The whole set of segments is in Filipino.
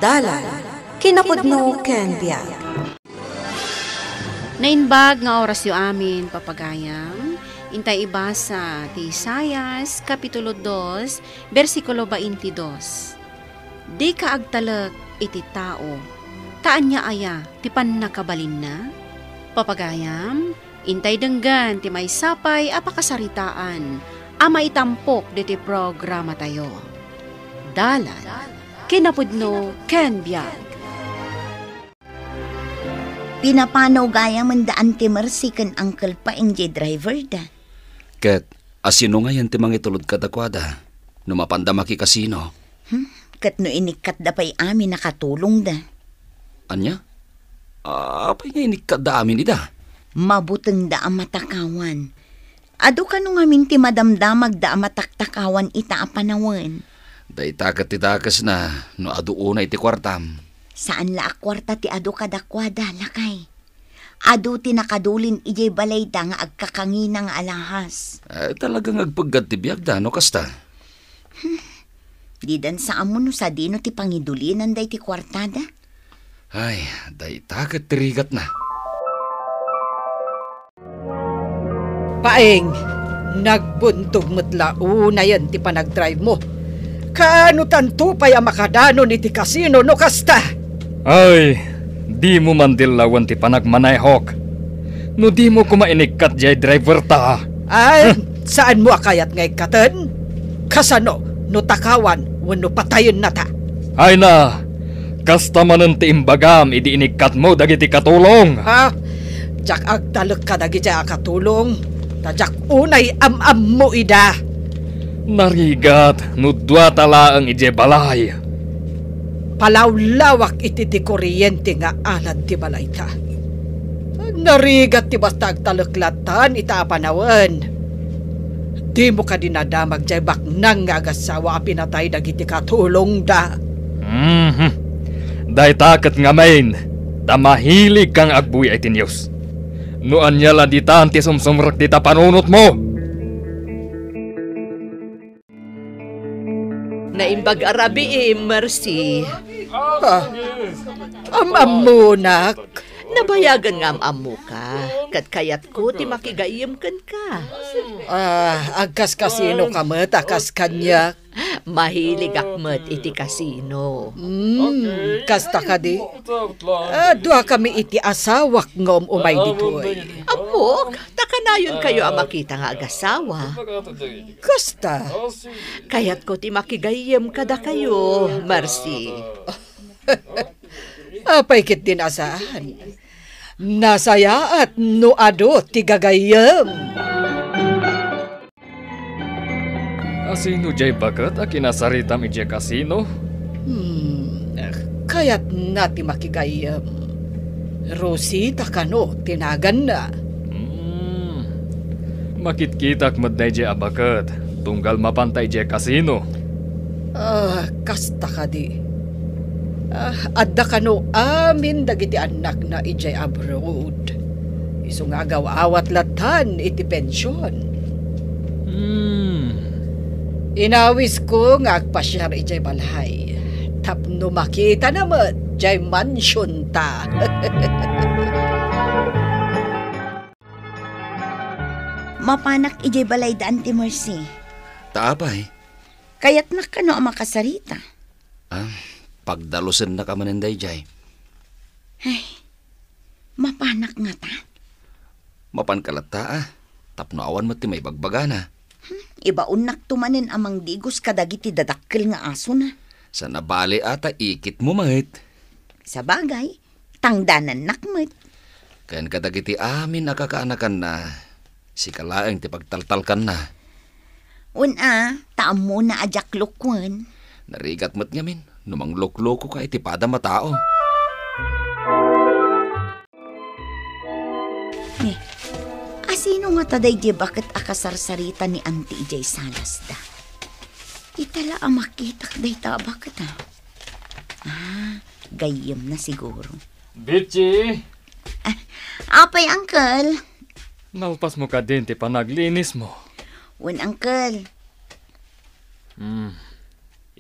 Dalan, kinapudno ken biag. Nainbag nga oras yu amin, papagayam. Intay ibasa ti Isaias, Kapitulo 2, versikulo 22. Di ka agtalek iti tao, taan niya aya, ti pannakabalin na? Papagayam, intay denggan ti may sapay apakasaritaan, ama itampok diti programa tayo. Dalan, kinapudno ken biag. Pinapanaw gaya mandaan ti Mercy kan Uncle pa enje driver da. Ket, asino nga yan ti mangitulod kadakwada? Numapanda maki kasino. Kat no inikat da pa'y amin nakatulong da. Anya? Apay nga inikat da amin ida? Mabuteng da ang matakawan. Ado ka nung amin ti madamdamag da ang mataktakawan ita apanawan. Da itakat itakas na, no adu una iti kwartam. Saan la akwarta ti ado kadakwada lakay? Ado ti nakadulin ijay balay da nga agkakangina nga alahas. Talagang agpaggad ti biag da, no kasta? Di dan sa amo no sa dino ti pangidulinan day ti kwartada? Ay, da itakat ti rigat na. Paeng, nagbuntog matla una yan ti panagdrive mo. Kaano tanto pa'y makadanon iti kasino no kasta? Ay, di mo mandilawan ti panagmanayhok. No di mo kumainikat jay driver ta. Ay, saan mo akayat ngay katan? Kasano, no takawan, wano patayon na ta. Ay na, kasta manen ti imbagam, idi inikat mo dagiti katulong. Ha? Jak agtalek ka dagi jay akatulong. Tajak unay am-am mo ida. Narigat, no dwa talaang ije balay. Palawlawak iti ti kuryente nga alad ti balay ta. Narigat ti basta agtaleklatan ita apanawan. Di mo ka dinadamag jay baknang nga agasawa pinatay dagiti katulong da. Day taket nga main, tamahilig kang agbuy ay tinyos. No anyala di tanti sumsumrak di ta panunot mo. Naimbag arabi Mercy. Am-am mo nak. Nabayagan nga am-am mo ka. Kat kayat ko ti makigayim kan ka. Agkas kasino ka met, akas kanyak. Mahilig akmet iti kasino. Kasta ka di. Dua kami iti asawak ngom umay ditoy. Amok, takanayon kayo ang makita nga agasawa. Kasta. Kayat ko ti makigayim kada kayo, Mercy. Apay kit din asahan. Nasaya at no ado ti gagayam. Asino jay bakat a kinasaritam ije kasino? Kaya't nati makigayam. Rosie takano tinagan na. Makitkitak madnay je abakat, tunggal mapantay je kasino. Kasta ka di. Adda kano amin dagiti anak na ijay abroad. Iso nga awat latan iti pensyon. Inawis ko nga agpasyar ijay balhay. Tapno makita naman jay mansyon ta. Mapanak ijay balay daan ti Mercy. Taapay? Kayat na kano ang makasarita. Pagdalusin na ka maninday jay. Ay, mapanak nga ta. Mapankalata tapno awan mo ti may bagbagana. Ibaon tumanen amang digos kadagiti dadakkel nga aso na. Sa nabali ata ikit mo mahit. Sa bagay, tangdanan nakmet. Kayan kadagiti amin nakakaanakan na. Si kalaeng ti pagtaltalkan na. Taam mo na ajak lukwan. Narigat mo't ngamin, numang lokloko ka itipada matao. Asino nga taday di bakit akasarsarita ni Auntie Ijay Salas da? Itala ang makitak day ta bakit ha? Gayem na siguro. Bitchi! Apay, Uncle? Nalpas mo ka din ti panaglinis mo. Uncle.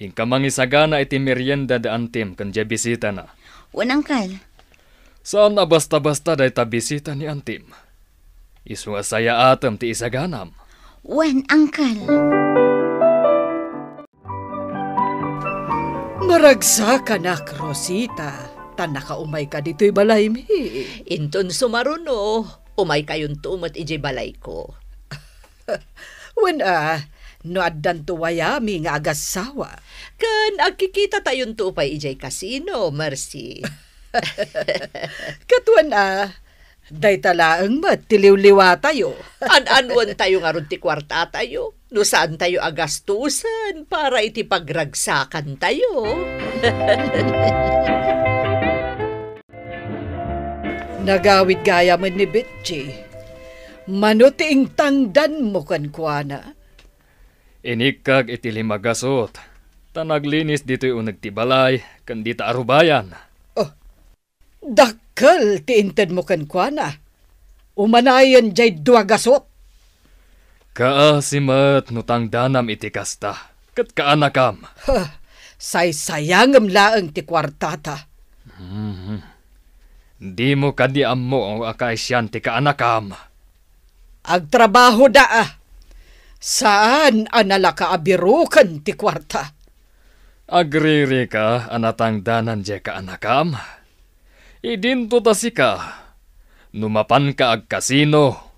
Ingka mangisagana iti merienda da Antim kan jay bisita na. Wan, Uncle. Saan na basta-basta day ta bisita ni Antim? Isu saya atem ti isaganam. Wan, Uncle. Maragsa ka na, Rosita. Tan nakaumay ka dito'y balay mi. Inton sumaruno, umay kayon tumat ijay balay ko. Wen no addan tuwayami nga agasawa. Kan agkikita tayon tupay ijay kasino, Mercy. Katuan day talaang matiliw-liwa tayo. An-anwan tayo nga ron ti kwarta tayo. No saan tayo agastusan para iti pagragsakan tayo. Nagawid gaya man ni Betchy. Manuting tangdan mo kan kuana. Inikag iti limagasot. Tanaglinis dito'y unag tibalay, kan dita arubayan. Dakkel ti inted mo kan kuana. Umanayan jay duwagasot. Kaasimat nutang danam iti kasta, kat kaanakam. Say-sayangam laang ti kwartata. Di mo kadiam mo ang akaisyan ti kaanakam. Agtrabaho da. Saan anala kaabirukan ti kwarta? Agriri ka anatang danan je kaanakam. Idinto ta sika. Numapan ka ag kasino.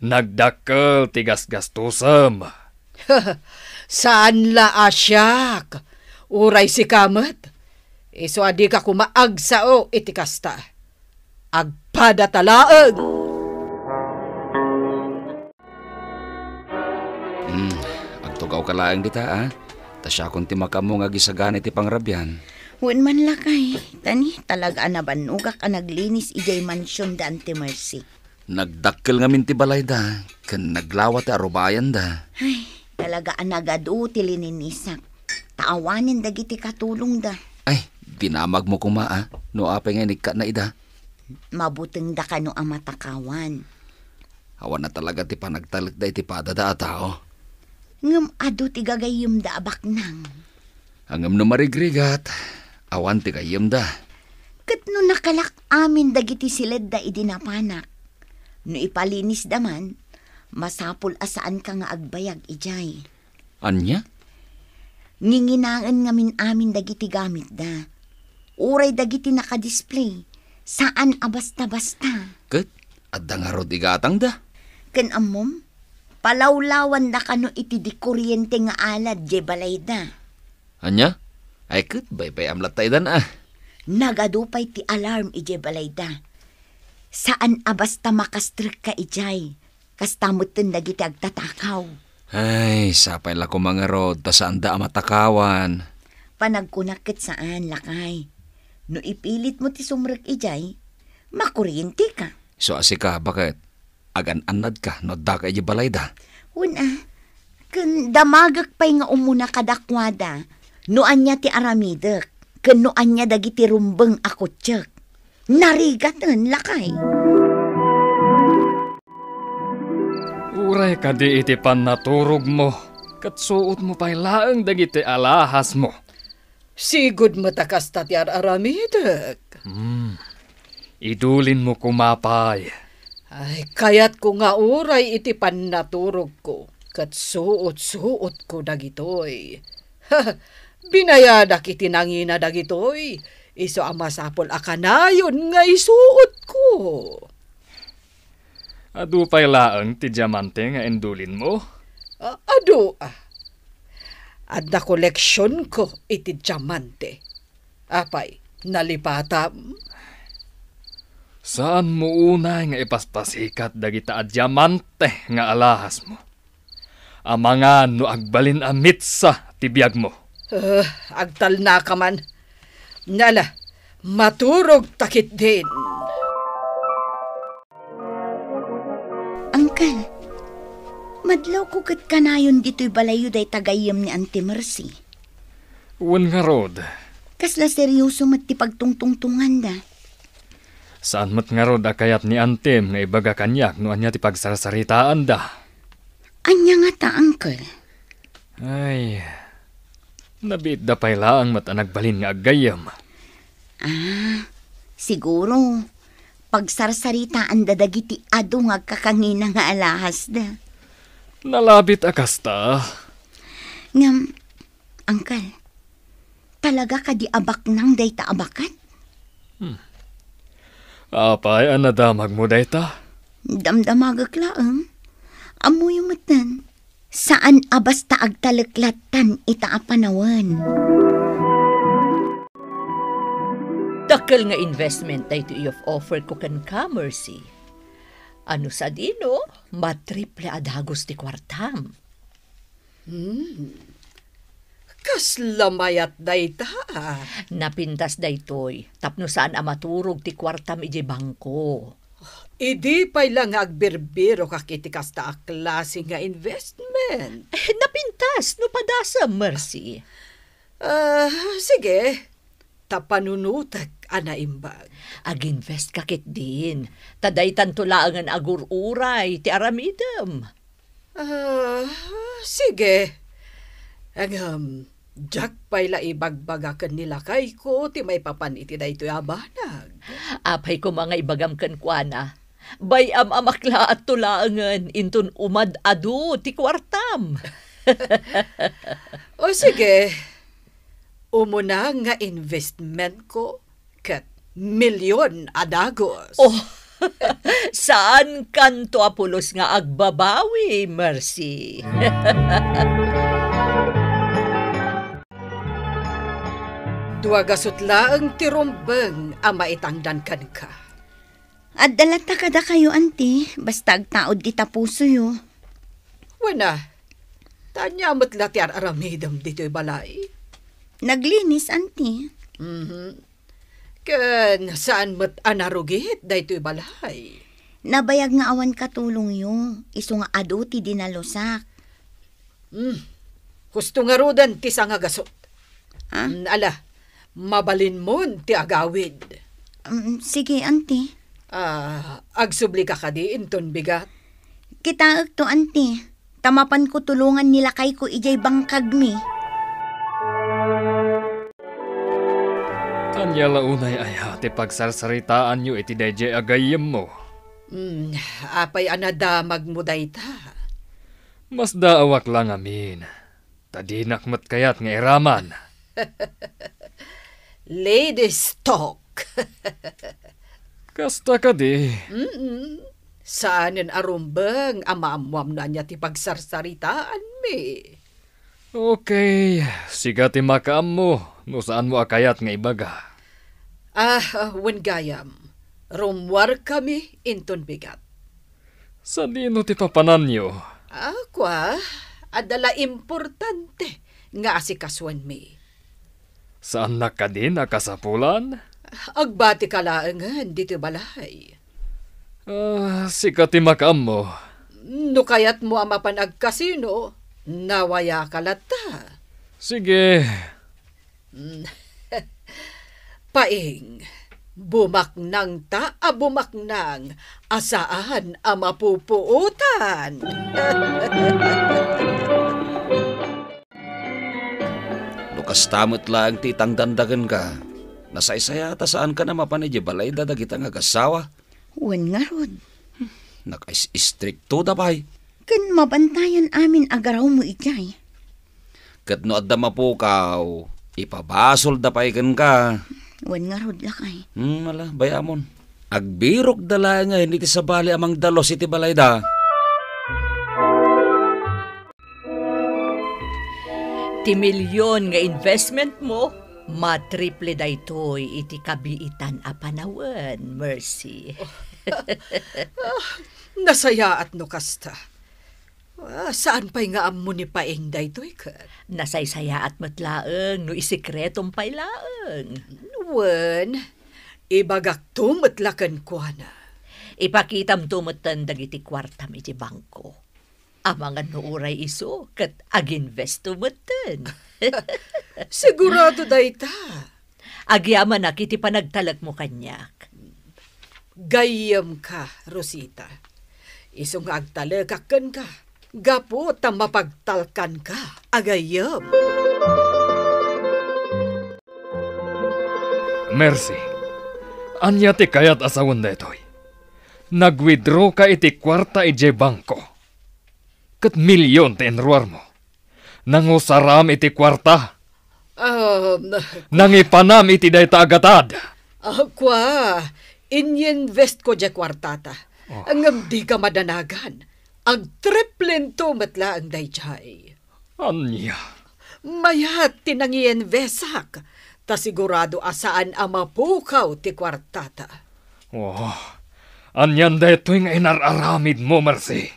Nagdakkel ti gasgastusam. Saan la asyak? Uray si kamat. Iso adi ka kumaag sao iti kasta. Agpada talaag. Agtugaw ka laang dita, Tasya kung timakamu nga gisagan iti pangrabyan. Wan man lakay. Tani, talaga anabanugak ang naglinis ijay mansyon da Auntie Mercy. Nagdakkel nga minti balay da, kan naglawat arubayan da. Ay, talaga anagadu ti lininisak. Taawanin dagiti katulong da. Ay, dinamag mo kuma, no apay nga nika na ida. Mabuteng da kano ang matakawan. Awan na talaga ti panagtalit da iti padada tao. Ngam adu ti gagayim da abak nang. Angam no marigrigat, awan ti kayem da. Kat no nakalak amin dagiti silid da idinapanak. No ipalinis daman, masapul asaan ka nga agbayag ijay. Anya? Nginginangan ngamin amin dagiti gamit da. Uray dagiti nakadisplay. Saan abasta-basta. Kat, adda nga rod igatang da. Ken amom, palawlawan da kano iti di kuryente nga alad je balay da. Anya? Ay kat, bay-bay amlat tayo dan Nagadupay ti alarm ije balay da. Saan abasta makastrik ka ijay. Kastamutin dagiti agtatakaw. Ay, sapay la ko mga rod, ta saan da matakawan. Panagkunakit saan lakay. No ipilit mo ti sumrek ijay, makuryente ka. So asika, bakit? Agan-anad ka, no da ka iji balay da. Una, kun damagak pa'y nga umuna kadakwada, noan niya ti aramidek, kun noan niya dagiti rumbeng akutsyak. Narigatan lakay. Uray ka di iti panaturog mo, kat suot mo pa'y laang dagiti alahas mo. Sigud matakas ta ti aramidek. Idulin mo kumapay. Ay, kayat ko nga uray iti panaturog ko. Kat suot-suot ko dagitoy. Binayada kiti nangina dagitoy. Iso ang masapol akanayon nga isuot ko. Adu pa'y laang ti diamante nga endulin mo. Ado. Adda koleksyon ko iti diamante. Apay, nalipatam. Saan mo una nga ipaspasikat dagita a diamante nga alahas mo? Amangan no agbalin a mitsa ti biyag mo. Agtal na ka man. Nala, maturog takit din. Angkal, madlaw ko kat kanayon dito'y balayo day tagayam ni Auntie Mercy. Uwan nga rod. Kasla seryoso mat ti pagtungtungtungan da. Saan mat nga rod akayat ni Antem nga ibaga kanyak no anya ti pagsarsaritaan da. Anya nga ta, Angkal? Ay, Nabit da pay laang mat anagbalin nga agayam. Siguro, pagsarsaritaan da dagiti ado nga kakangina nga alahas da. Nalabit akasta. Ngam, angkal, talaga ka di abak nang dayta abakan? Apay anadamag mo dayta? Damdamagak laang. Amoy umatan. Saan abas ta agtalaklatan ita apanawan? Dakal nga investment na ito i-of offer ko kan ka, Mercy. Ano sa dino? Matriple adagos ti kwartam. Kaslamayat dayta. Napintas daytoy. Tapno saan amaturog ti kwartam iji bangko. Idi pa'y lang agbirbiro kakitikas ta klase nga investment. Napintas, no padasa, Mercy. Sige. Tapanunutak anaimbag. Ag-invest kakit din. Taday tantulaangan agururay ti aramidem. Sige. Jack pa'y la ibagbagakan nila kay ko, ti may papaniti da ito abanag. Apay ko mga ibagam kan kuana. Bayam amakla at tulaangan intun umad adu ti kwartam. O sige, umuna nga investment ko kat milyon adagos. Oh, saan kanto apulos nga agbabawi, Mercy? Duagasot laang tirumbeng ang maitangdan kan ka. At dalata kada kayo, auntie. Basta agtaod di tapuso yo. Wana, tanya matla ti aramidam dito'y balay. Naglinis, auntie. Ken saan mat anarugit daytoy balay. Nabayag nga awan katulong yo. Iso nga ado ti dinalusak. Gusto nga rodan ti sangagasot. Ah? Ala, mabalin mo ti agawid. Sige, auntie. Agsubli ka di inton bigat. Kita to, auntie. Tamapan ko tulungan nila kay ko ijay bangkag mi. Tanya launay ay hati pagsarsaritaan nyo iti dayjay agayam mo. Apay anadamag mo dayta. Mas daawak lang amin. Tadinak mat kayat nga iraman. Ladies talk. Kasta ka di. Saanin arumbeng amaamuam na niya ti pagsarsaritaan mi. Okay, siga ti makaam mo. No saan mo akayat nga ibaga. Wen gayam. Rumwar kami inton bigat. Sa dino ti papanan nyo? Kwa, adala importante nga asikaswan mi. Saan na ka din nakasapulan? Agbati ka laangan dito balay. Siga ti makaam mo. No kayat mo ang mapanagkasino, nawaya ka lata. Sige. Paing, bumaknang ta a bumaknang, asaan ang mapupuutan. Lukas tamot lang titang dandagan ka. Nasaysaya ata saan ka na mapanidya balay dadagita nga gasawa. Wen nga rod. Nakais-istrikto da pa'y. Kan mabantayan amin agaraw mo ijay. Kat no adda mapukaw, ipabasol da pa'y kan ka. Wen nga rod lakay. Wala, bayamon. Agbirok dala nga, hindi ti sabali amang dalos iti balay da. Ti milyon nga investment mo, matriple daytoy iti kabiitan a panawen, Mercy. Nasaya at no kasta. Saan pa'y nga ammo ni paing daytoy kat? Nasaysaya at matlaeng no isikretong pailaeng. Wen, ibagak tumatlakan ko na. Ipakitam tumatan dagiti kwartam iti bangko. Amangan no uray iso kat aginvest tumatan. Sigurado dayta. Agyaman na kiti panagtalak mo kanyak. Gayam ka, Rosita. Isong agtalakakan ka. Gapo ta mapagtalkan ka. Agayam. Mercy, anya ti kayat asawan detoy. Nag-withdraw ka iti kwarta iti bangko. Kat milyon ti enruar mo. Nangusaram iti kwarta. Nangipanam iti dayta agatad. Kwa, ininvest ko dya kwartata. Ang di ka madanagan. Ang triplen to matla ang dayjay. Anya? Mayat tinangi-investak. Ta sigurado asaan ang mapukaw ti kwartata. Anyan detoy nga inararamid mo, Mercy.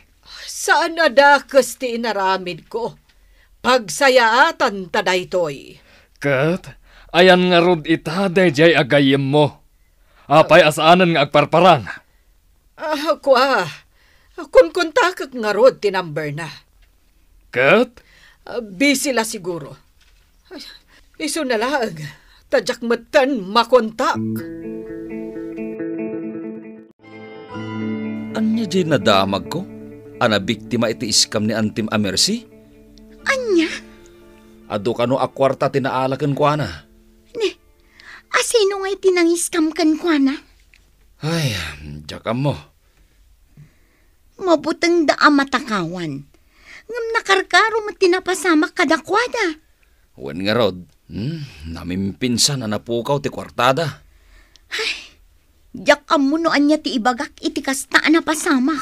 Saan adakas ti inaramid ko? Pagsayaatan ta daytoy. Kat, ayan nga rod itaday jay agayem mo. Apay asaanan nga agparparang. Kwa, kung kontakak nga rod ti number na. Kat? Busy la siguro. Iso na lang, tadyak matan makontak. Anya di nadamag ko? Ana biktima iti iskam ni Antim Mercy? Anya? Ado kano akwarta tinaalakan ko ana? Asino nga'y tinangiskam kan kwa na? Ay, jakam mo. Mabutang da matakawan. Ngam nakarkaro matinapasamak kadakwada. Wen nga rod, namimpinsan na napukaw ti kwartada. Diyak amunoan niya ti ibagak iti kastaan na pasamak.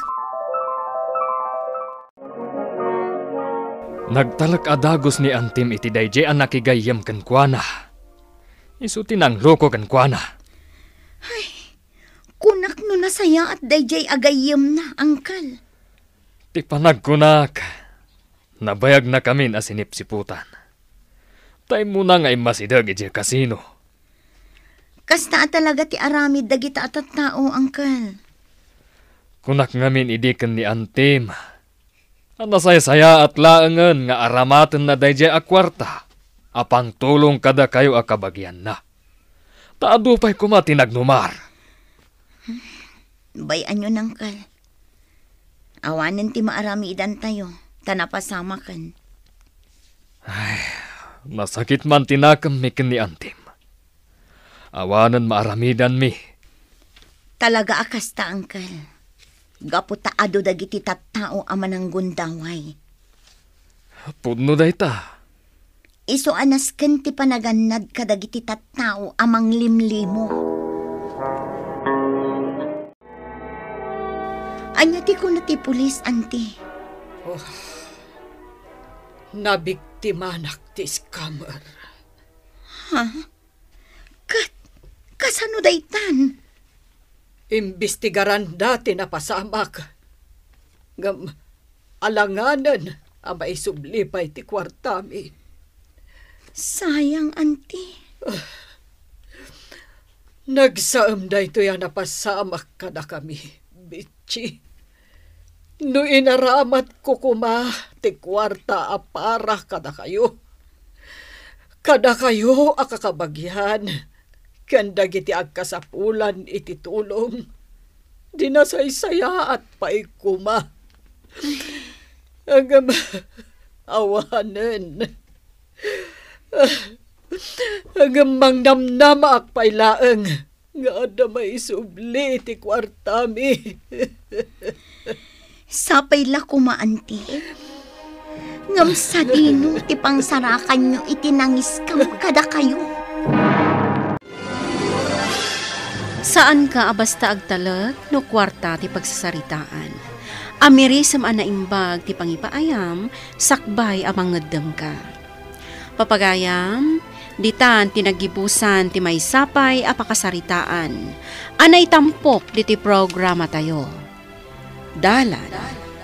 Nagtalak adagos ni Antim iti dayjay ang nakigayam kan kuana. Isu tinanglo ko kan kuana. Kunak no nasaya at dayjay agayem na, angkal. Ti panagkunak. Nabayag na kami asinipsiputan. Tay muna nga imasidag iti kasino. Kasta talaga ti aramid dagita at tao, angkal. Kunak ngamin idikan ni Antim. Anasay-saya at laangan nga aramaten na dayjay akwarta. Apang tulong kada kayo akabagyan na. Taado pa'y kumatiнаgnumar. Bayan yun, angkal. Awanan ti maarami idan tayo. Tanapasamakan. Masakit man tinakam mikin ni Antim. Awanan maaramidan mi. Talaga akasta, angkal. Gapu taado dagiti tattao aman ang gundaway. Pudno dayta. Iso anas ken ti panaganad kadagiti tattao amang limlimo. Anya ti ko na ti pulis, anti. Nabiktimanak ti scammer. Kasano daytan? Imbestigaran dati na pasamak. Ngam, alanganan ang maisublipay ti kwartami. Sayang, anti. Nagsaam da ito yan napasamak ka na kami, bitchi. No inaramat ko kuma, ti kwarta apara kada kayo. Kada kayo akakabagyan. Kanda giti agkasapulan iti tulong. Dinasaysaya at paikuma. Agam awanen. Agam mangnamnama akpailaeng. Nga ada may subli ti kwartami. Sapay la kuma, anti. Ngam sa dino ti pangsarakan nyo itinangis kam kada kayo. Saan ka abasta agtalag no kwarta ti pagsasaritaan? Amirisam ana imbag ti pangipaayam, sakbay amang ngedem ka. Papagayam, ditan tinagibusan ti may sapay apakasaritaan. Anay tampok diti programa tayo. Dalan,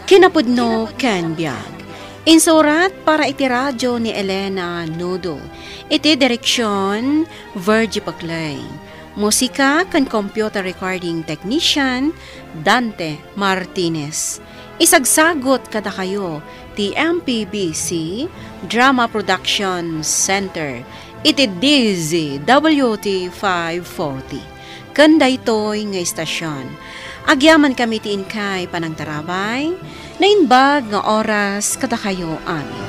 kinapudno Ken Biag. Insurat para iti radyo ni Elena Nudo. Iti direksyon, Virgie Paclay. Musika kan computer recording technician, Dante Martinez. Isagsagot kada kayo, ti MPBC Drama Production Center. Iti DZWT 540. Kanda ito'y nga istasyon. Agyaman kami ti inkay panangtarabay, na inbag nga oras kada kayo amin.